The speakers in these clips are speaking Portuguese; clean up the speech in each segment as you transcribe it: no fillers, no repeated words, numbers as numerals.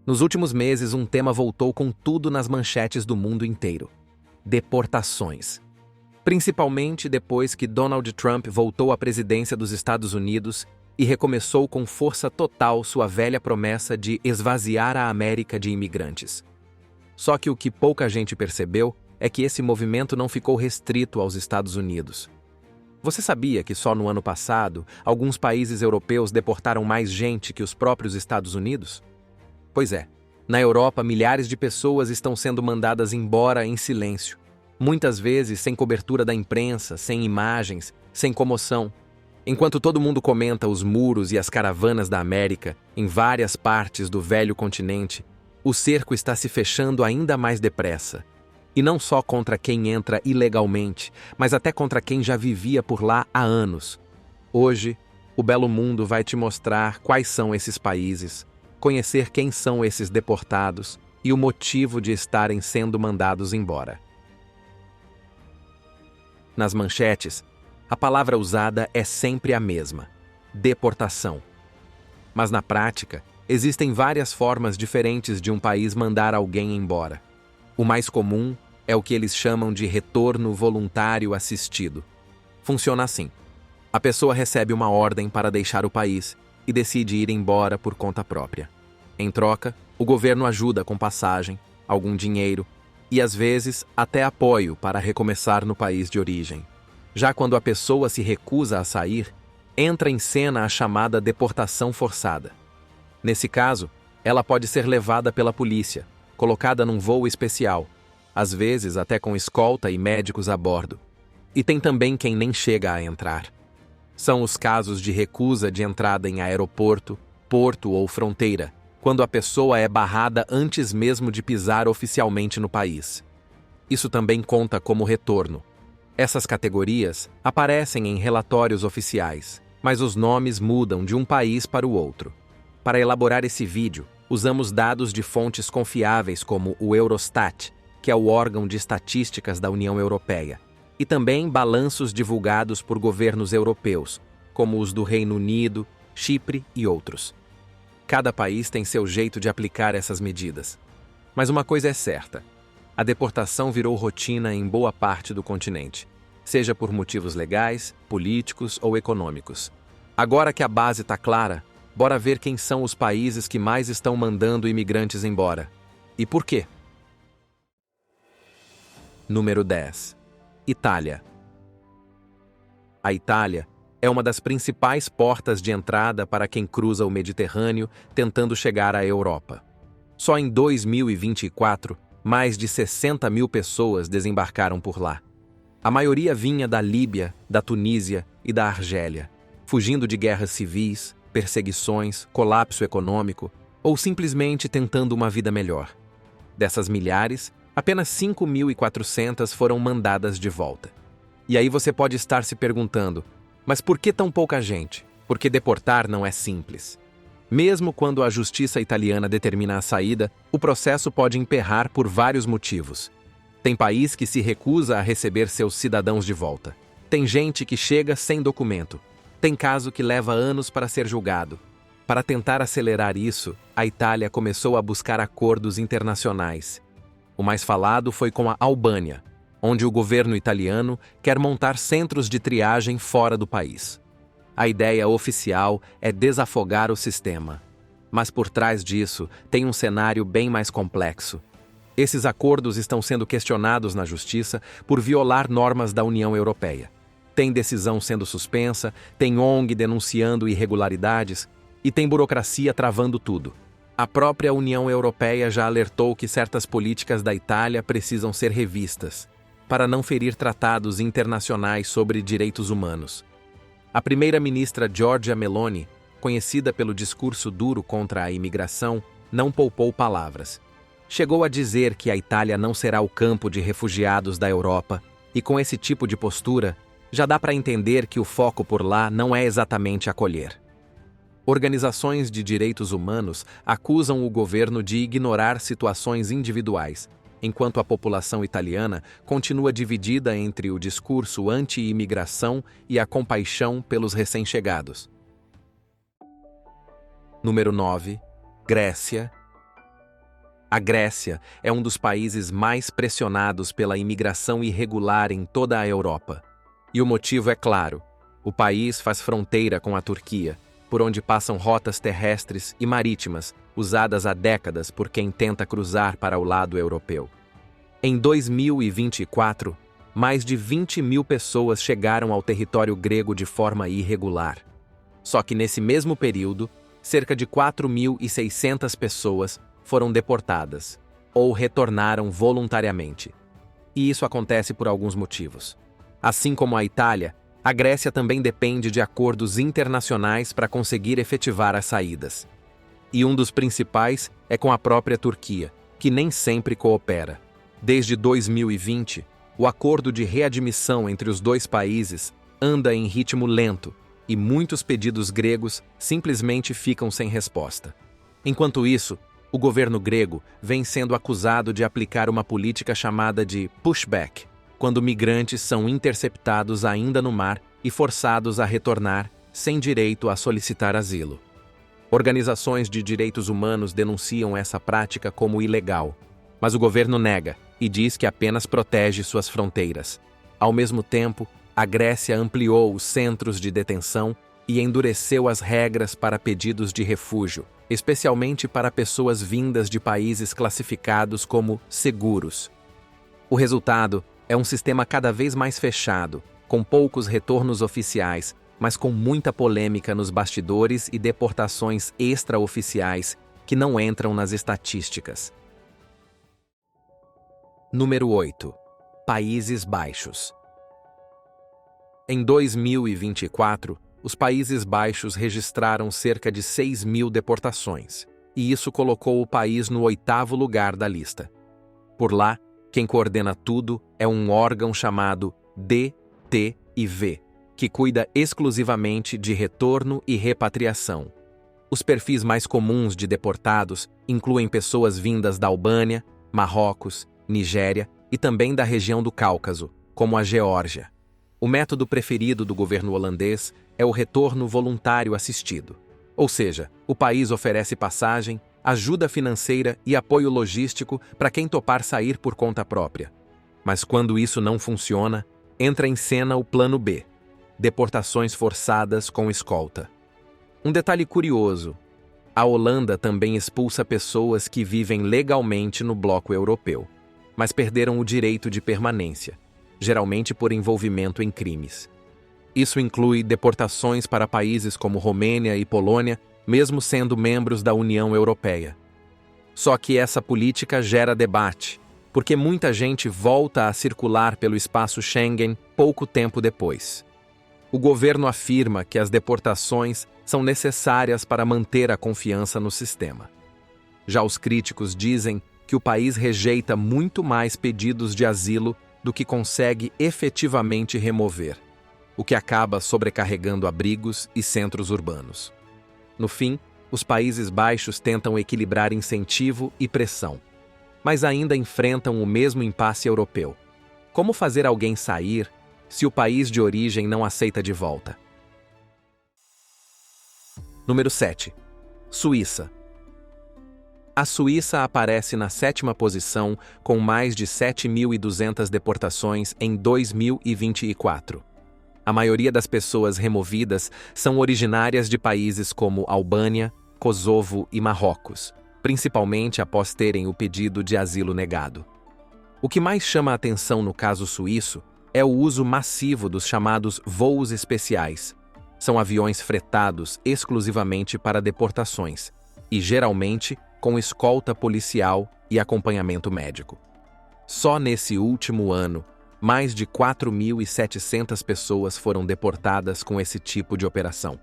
Nos últimos meses, um tema voltou com tudo nas manchetes do mundo inteiro: deportações. Principalmente depois que Donald Trump voltou à presidência dos Estados Unidos e recomeçou com força total sua velha promessa de esvaziar a América de imigrantes. Só que o que pouca gente percebeu é que esse movimento não ficou restrito aos Estados Unidos. Você sabia que só no ano passado, alguns países europeus deportaram mais gente que os próprios Estados Unidos? Pois é, na Europa, milhares de pessoas estão sendo mandadas embora em silêncio, muitas vezes sem cobertura da imprensa, sem imagens, sem comoção. Enquanto todo mundo comenta os muros e as caravanas da América em várias partes do velho continente, o cerco está se fechando ainda mais depressa. E não só contra quem entra ilegalmente, mas até contra quem já vivia por lá há anos. Hoje, o Belo Mundo vai te mostrar quais são esses países, conhecer quem são esses deportados e o motivo de estarem sendo mandados embora. Nas manchetes, a palavra usada é sempre a mesma: deportação. Mas na prática, existem várias formas diferentes de um país mandar alguém embora. O mais comum é o que eles chamam de retorno voluntário assistido. Funciona assim: a pessoa recebe uma ordem para deixar o país e decide ir embora por conta própria. Em troca, o governo ajuda com passagem, algum dinheiro e, às vezes, até apoio para recomeçar no país de origem. Já quando a pessoa se recusa a sair, entra em cena a chamada deportação forçada. Nesse caso, ela pode ser levada pela polícia, colocada num voo especial, às vezes até com escolta e médicos a bordo. E tem também quem nem chega a entrar. São os casos de recusa de entrada em aeroporto, porto ou fronteira, quando a pessoa é barrada antes mesmo de pisar oficialmente no país. Isso também conta como retorno. Essas categorias aparecem em relatórios oficiais, mas os nomes mudam de um país para o outro. Para elaborar esse vídeo, usamos dados de fontes confiáveis como o Eurostat, que é o órgão de estatísticas da União Europeia, e também balanços divulgados por governos europeus, como os do Reino Unido, Chipre e outros. Cada país tem seu jeito de aplicar essas medidas. Mas uma coisa é certa: a deportação virou rotina em boa parte do continente, seja por motivos legais, políticos ou econômicos. Agora que a base está clara, bora ver quem são os países que mais estão mandando imigrantes embora. E por quê? Número 10. Itália. A Itália é uma das principais portas de entrada para quem cruza o Mediterrâneo tentando chegar à Europa. Só em 2024, mais de 60 mil pessoas desembarcaram por lá. A maioria vinha da Líbia, da Tunísia e da Argélia, fugindo de guerras civis, perseguições, colapso econômico ou simplesmente tentando uma vida melhor. Dessas milhares, apenas 5.400 foram mandadas de volta. E aí você pode estar se perguntando: mas por que tão pouca gente? Porque deportar não é simples. Mesmo quando a justiça italiana determina a saída, o processo pode emperrar por vários motivos. Tem país que se recusa a receber seus cidadãos de volta. Tem gente que chega sem documento. Tem caso que leva anos para ser julgado. Para tentar acelerar isso, a Itália começou a buscar acordos internacionais. O mais falado foi com a Albânia, onde o governo italiano quer montar centros de triagem fora do país. A ideia oficial é desafogar o sistema. Mas por trás disso, tem um cenário bem mais complexo. Esses acordos estão sendo questionados na justiça por violar normas da União Europeia. Tem decisão sendo suspensa, tem ONG denunciando irregularidades e tem burocracia travando tudo. A própria União Europeia já alertou que certas políticas da Itália precisam ser revistas, para não ferir tratados internacionais sobre direitos humanos. A primeira-ministra Giorgia Meloni, conhecida pelo discurso duro contra a imigração, não poupou palavras. Chegou a dizer que a Itália não será o campo de refugiados da Europa, e com esse tipo de postura, já dá para entender que o foco por lá não é exatamente acolher. Organizações de direitos humanos acusam o governo de ignorar situações individuais, enquanto a população italiana continua dividida entre o discurso anti-imigração e a compaixão pelos recém-chegados. Número 9. Grécia. A Grécia é um dos países mais pressionados pela imigração irregular em toda a Europa. E o motivo é claro: o país faz fronteira com a Turquia, por onde passam rotas terrestres e marítimas usadas há décadas por quem tenta cruzar para o lado europeu. Em 2024, mais de 20 mil pessoas chegaram ao território grego de forma irregular. Só que nesse mesmo período, cerca de 4.600 pessoas foram deportadas ou retornaram voluntariamente. E isso acontece por alguns motivos. Assim como a Itália, a Grécia também depende de acordos internacionais para conseguir efetivar as saídas. E um dos principais é com a própria Turquia, que nem sempre coopera. Desde 2020, o acordo de readmissão entre os dois países anda em ritmo lento e muitos pedidos gregos simplesmente ficam sem resposta. Enquanto isso, o governo grego vem sendo acusado de aplicar uma política chamada de pushback, quando migrantes são interceptados ainda no mar e forçados a retornar sem direito a solicitar asilo. Organizações de direitos humanos denunciam essa prática como ilegal, mas o governo nega e diz que apenas protege suas fronteiras. Ao mesmo tempo, a Grécia ampliou os centros de detenção e endureceu as regras para pedidos de refúgio, especialmente para pessoas vindas de países classificados como seguros. O resultado é um sistema cada vez mais fechado, com poucos retornos oficiais, mas com muita polêmica nos bastidores e deportações extraoficiais que não entram nas estatísticas. Número 8. Países Baixos. Em 2024, os Países Baixos registraram cerca de 6.000 deportações, e isso colocou o país no 8º lugar da lista. Por lá, quem coordena tudo é um órgão chamado DTIV, que cuida exclusivamente de retorno e repatriação. Os perfis mais comuns de deportados incluem pessoas vindas da Albânia, Marrocos, Nigéria e também da região do Cáucaso, como a Geórgia. O método preferido do governo holandês é o retorno voluntário assistido. Ou seja, o país oferece passagem, ajuda financeira e apoio logístico para quem topar sair por conta própria. Mas quando isso não funciona, entra em cena o plano B: deportações forçadas com escolta. Um detalhe curioso: a Holanda também expulsa pessoas que vivem legalmente no bloco europeu, mas perderam o direito de permanência, geralmente por envolvimento em crimes. Isso inclui deportações para países como Romênia e Polônia, mesmo sendo membros da União Europeia. Só que essa política gera debate, porque muita gente volta a circular pelo espaço Schengen pouco tempo depois. O governo afirma que as deportações são necessárias para manter a confiança no sistema. Já os críticos dizem que o país rejeita muito mais pedidos de asilo do que consegue efetivamente remover, o que acaba sobrecarregando abrigos e centros urbanos. No fim, os Países Baixos tentam equilibrar incentivo e pressão, mas ainda enfrentam o mesmo impasse europeu. Como fazer alguém sair se o país de origem não aceita de volta? Número 7. Suíça. A Suíça aparece na 7ª posição com mais de 7.200 deportações em 2024. A maioria das pessoas removidas são originárias de países como Albânia, Kosovo e Marrocos, principalmente após terem o pedido de asilo negado. O que mais chama a atenção no caso suíço é o uso massivo dos chamados voos especiais. São aviões fretados exclusivamente para deportações e, geralmente, com escolta policial e acompanhamento médico. Só nesse último ano, mais de 4.700 pessoas foram deportadas com esse tipo de operação.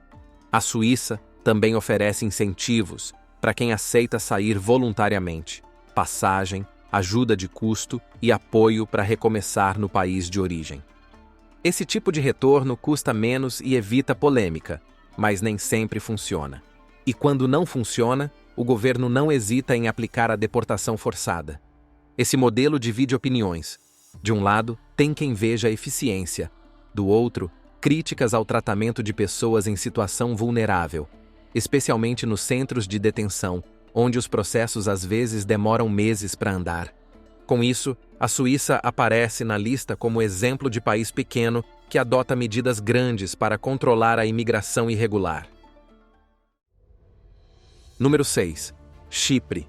A Suíça também oferece incentivos para quem aceita sair voluntariamente, passagem, ajuda de custo e apoio para recomeçar no país de origem. Esse tipo de retorno custa menos e evita polêmica, mas nem sempre funciona. E quando não funciona, o governo não hesita em aplicar a deportação forçada. Esse modelo divide opiniões. De um lado, tem quem veja a eficiência. Do outro, críticas ao tratamento de pessoas em situação vulnerável, especialmente nos centros de detenção, onde os processos às vezes demoram meses para andar. Com isso, a Suíça aparece na lista como exemplo de país pequeno que adota medidas grandes para controlar a imigração irregular. Número 6. Chipre.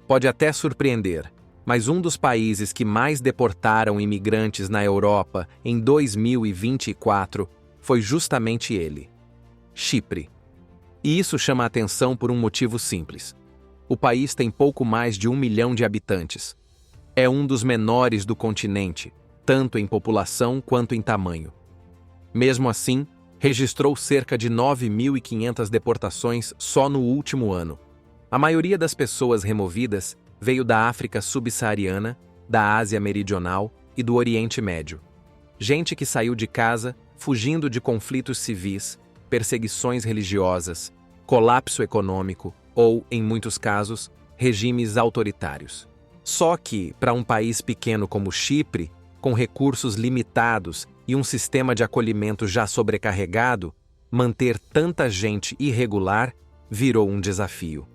Pode até surpreender, mas um dos países que mais deportaram imigrantes na Europa em 2024 foi justamente ele, Chipre. E isso chama a atenção por um motivo simples. O país tem pouco mais de 1 milhão de habitantes. É um dos menores do continente, tanto em população quanto em tamanho. Mesmo assim, registrou cerca de 9.500 deportações só no último ano. A maioria das pessoas removidas veio da África subsaariana, da Ásia Meridional e do Oriente Médio. Gente que saiu de casa fugindo de conflitos civis, perseguições religiosas, colapso econômico ou, em muitos casos, regimes autoritários. Só que, para um país pequeno como Chipre, com recursos limitados e um sistema de acolhimento já sobrecarregado, manter tanta gente irregular virou um desafio.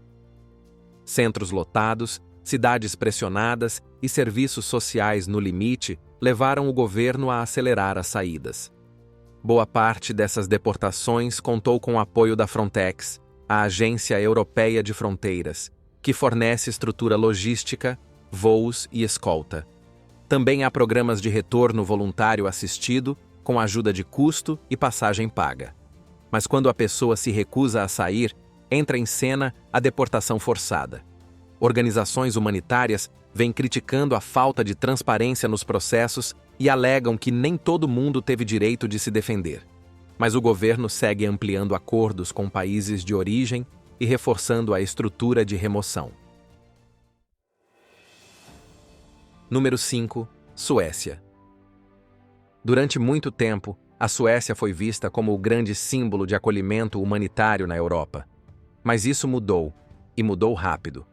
Centros lotados, cidades pressionadas e serviços sociais no limite levaram o governo a acelerar as saídas. Boa parte dessas deportações contou com o apoio da Frontex, a Agência Europeia de Fronteiras, que fornece estrutura logística, voos e escolta. Também há programas de retorno voluntário assistido, com ajuda de custo e passagem paga. Mas quando a pessoa se recusa a sair, entra em cena a deportação forçada. Organizações humanitárias vêm criticando a falta de transparência nos processos e alegam que nem todo mundo teve direito de se defender. Mas o governo segue ampliando acordos com países de origem e reforçando a estrutura de remoção. Número 5. Suécia. Durante muito tempo, a Suécia foi vista como o grande símbolo de acolhimento humanitário na Europa. Mas isso mudou, e mudou rápido.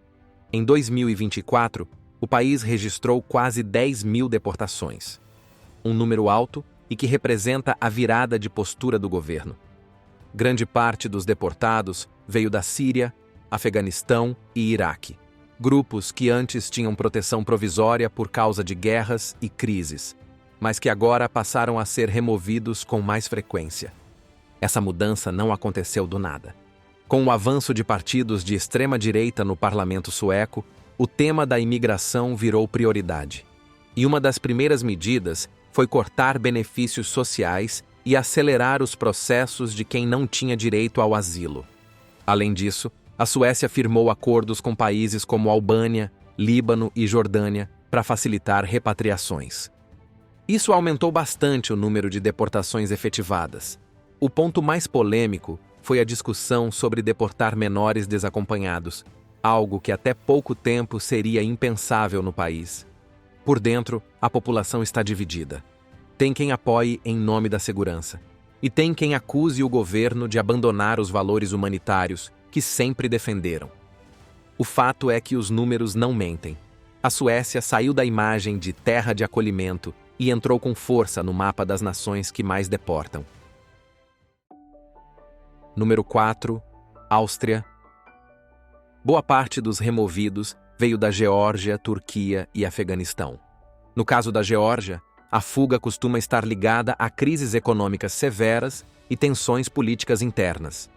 Em 2024, o país registrou quase 10.000 deportações. Um número alto e que representa a virada de postura do governo. Grande parte dos deportados veio da Síria, Afeganistão e Iraque. Grupos que antes tinham proteção provisória por causa de guerras e crises, mas que agora passaram a ser removidos com mais frequência. Essa mudança não aconteceu do nada. Com o avanço de partidos de extrema-direita no parlamento sueco, o tema da imigração virou prioridade. E uma das primeiras medidas foi cortar benefícios sociais e acelerar os processos de quem não tinha direito ao asilo. Além disso, a Suécia firmou acordos com países como Albânia, Líbano e Jordânia para facilitar repatriações. Isso aumentou bastante o número de deportações efetivadas. O ponto mais polêmico foi a discussão sobre deportar menores desacompanhados, algo que até pouco tempo seria impensável no país. Por dentro, a população está dividida. Tem quem apoie em nome da segurança, e tem quem acuse o governo de abandonar os valores humanitários que sempre defenderam. O fato é que os números não mentem. A Suécia saiu da imagem de terra de acolhimento e entrou com força no mapa das nações que mais deportam. Número 4. Áustria. Boa parte dos removidos veio da Geórgia, Turquia e Afeganistão. No caso da Geórgia, a fuga costuma estar ligada a crises econômicas severas e tensões políticas internas.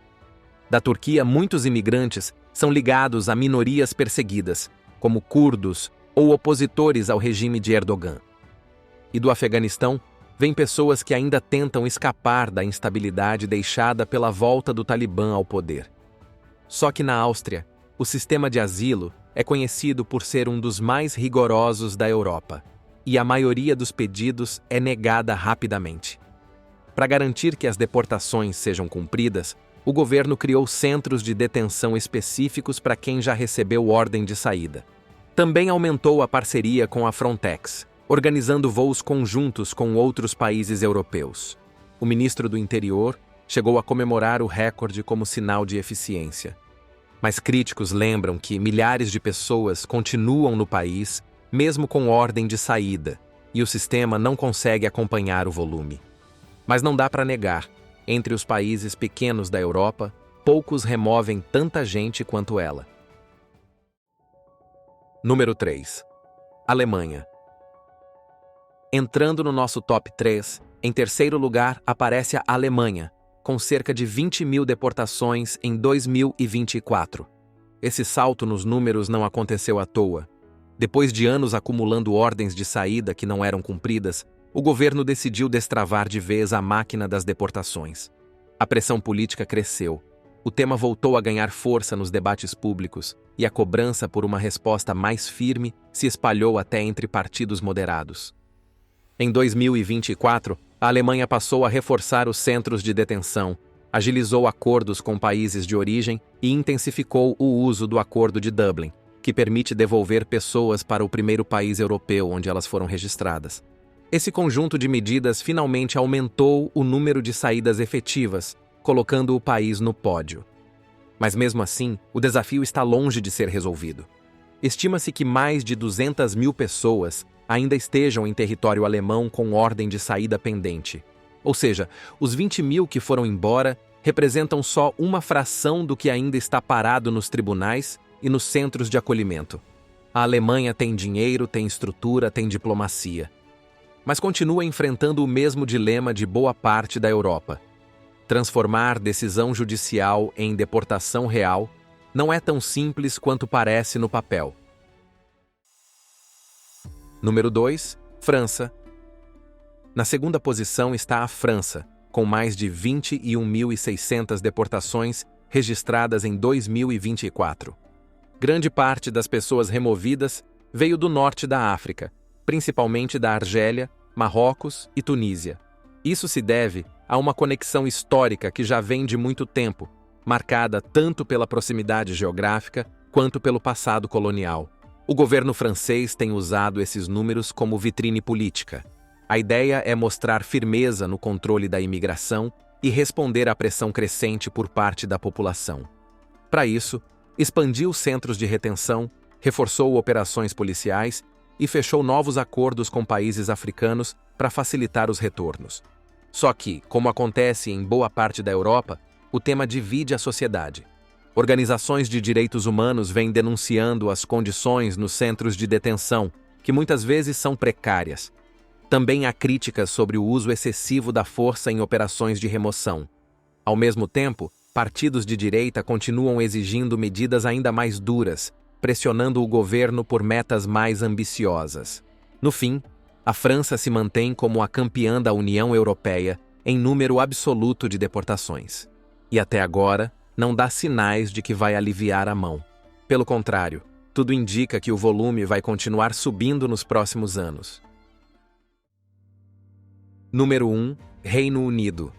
Da Turquia, muitos imigrantes são ligados a minorias perseguidas, como curdos ou opositores ao regime de Erdogan. E do Afeganistão, vêm pessoas que ainda tentam escapar da instabilidade deixada pela volta do Talibã ao poder. Só que na Áustria, o sistema de asilo é conhecido por ser um dos mais rigorosos da Europa, e a maioria dos pedidos é negada rapidamente. Para garantir que as deportações sejam cumpridas, o governo criou centros de detenção específicos para quem já recebeu ordem de saída. Também aumentou a parceria com a Frontex, organizando voos conjuntos com outros países europeus. O ministro do Interior chegou a comemorar o recorde como sinal de eficiência. Mas críticos lembram que milhares de pessoas continuam no país, mesmo com ordem de saída, e o sistema não consegue acompanhar o volume. Mas não dá para negar, entre os países pequenos da Europa, poucos removem tanta gente quanto ela. Número 3. Alemanha. Entrando no nosso top 3, em terceiro lugar aparece a Alemanha, com cerca de 20.000 deportações em 2024. Esse salto nos números não aconteceu à toa. Depois de anos acumulando ordens de saída que não eram cumpridas, o governo decidiu destravar de vez a máquina das deportações. A pressão política cresceu. O tema voltou a ganhar força nos debates públicos e a cobrança por uma resposta mais firme se espalhou até entre partidos moderados. Em 2024, a Alemanha passou a reforçar os centros de detenção, agilizou acordos com países de origem e intensificou o uso do Acordo de Dublin, que permite devolver pessoas para o primeiro país europeu onde elas foram registradas. Esse conjunto de medidas finalmente aumentou o número de saídas efetivas, colocando o país no pódio. Mas mesmo assim, o desafio está longe de ser resolvido. Estima-se que mais de 200.000 pessoas ainda estejam em território alemão com ordem de saída pendente. Ou seja, os 20.000 que foram embora representam só uma fração do que ainda está parado nos tribunais e nos centros de acolhimento. A Alemanha tem dinheiro, tem estrutura, tem diplomacia. Mas continua enfrentando o mesmo dilema de boa parte da Europa. Transformar decisão judicial em deportação real não é tão simples quanto parece no papel. Número 2. França. Na segunda posição está a França, com mais de 21.600 deportações registradas em 2024. Grande parte das pessoas removidas veio do norte da África, principalmente da Argélia, Marrocos e Tunísia. Isso se deve a uma conexão histórica que já vem de muito tempo, marcada tanto pela proximidade geográfica quanto pelo passado colonial. O governo francês tem usado esses números como vitrine política. A ideia é mostrar firmeza no controle da imigração e responder à pressão crescente por parte da população. Para isso, expandiu centros de retenção, reforçou operações policiais e fechou novos acordos com países africanos para facilitar os retornos. Só que, como acontece em boa parte da Europa, o tema divide a sociedade. Organizações de direitos humanos vêm denunciando as condições nos centros de detenção, que muitas vezes são precárias. Também há críticas sobre o uso excessivo da força em operações de remoção. Ao mesmo tempo, partidos de direita continuam exigindo medidas ainda mais duras, pressionando o governo por metas mais ambiciosas. No fim, a França se mantém como a campeã da União Europeia em número absoluto de deportações. E até agora, não dá sinais de que vai aliviar a mão. Pelo contrário, tudo indica que o volume vai continuar subindo nos próximos anos. Número 1. Reino Unido.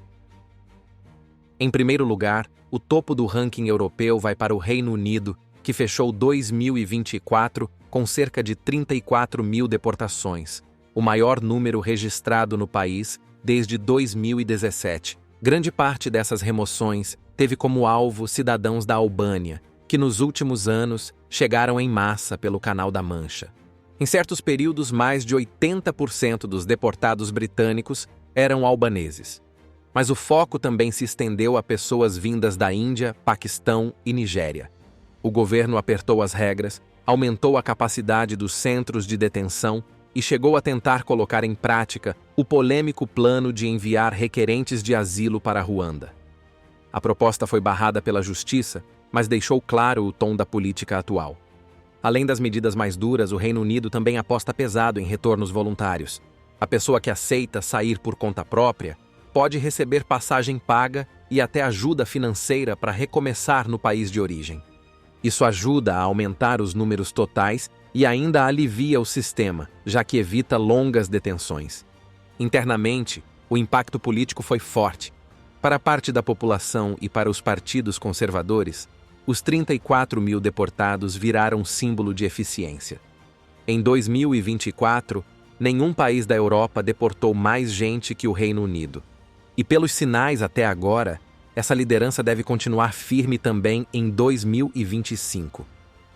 Em primeiro lugar, o topo do ranking europeu vai para o Reino Unido, que fechou 2024 com cerca de 34.000 deportações, o maior número registrado no país desde 2017. Grande parte dessas remoções teve como alvo cidadãos da Albânia, que nos últimos anos chegaram em massa pelo Canal da Mancha. Em certos períodos, mais de 80% dos deportados britânicos eram albaneses. Mas o foco também se estendeu a pessoas vindas da Índia, Paquistão e Nigéria. O governo apertou as regras, aumentou a capacidade dos centros de detenção e chegou a tentar colocar em prática o polêmico plano de enviar requerentes de asilo para Ruanda. A proposta foi barrada pela justiça, mas deixou claro o tom da política atual. Além das medidas mais duras, o Reino Unido também aposta pesado em retornos voluntários. A pessoa que aceita sair por conta própria pode receber passagem paga e até ajuda financeira para recomeçar no país de origem. Isso ajuda a aumentar os números totais e ainda alivia o sistema, já que evita longas detenções. Internamente, o impacto político foi forte. Para parte da população e para os partidos conservadores, os 34.000 deportados viraram símbolo de eficiência. Em 2024, nenhum país da Europa deportou mais gente que o Reino Unido. E pelos sinais até agora, essa liderança deve continuar firme também em 2025.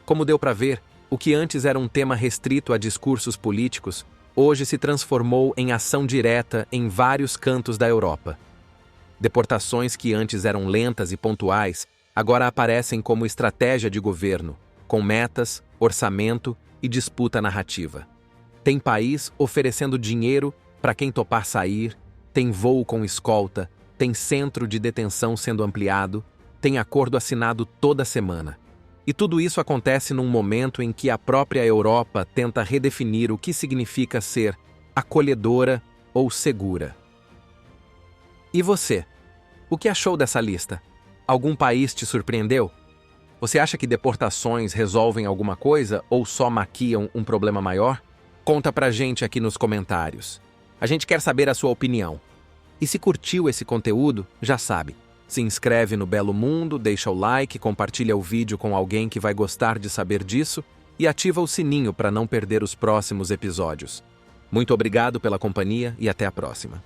Como deu para ver, o que antes era um tema restrito a discursos políticos, hoje se transformou em ação direta em vários cantos da Europa. Deportações que antes eram lentas e pontuais agora aparecem como estratégia de governo, com metas, orçamento e disputa narrativa. Tem país oferecendo dinheiro para quem topar sair, tem voo com escolta, tem centro de detenção sendo ampliado, tem acordo assinado toda semana. E tudo isso acontece num momento em que a própria Europa tenta redefinir o que significa ser acolhedora ou segura. E você? O que achou dessa lista? Algum país te surpreendeu? Você acha que deportações resolvem alguma coisa ou só maquiam um problema maior? Conta pra gente aqui nos comentários. A gente quer saber a sua opinião. E se curtiu esse conteúdo, já sabe. Se inscreve no Belo Mundo, deixa o like, compartilha o vídeo com alguém que vai gostar de saber disso e ativa o sininho para não perder os próximos episódios. Muito obrigado pela companhia e até a próxima.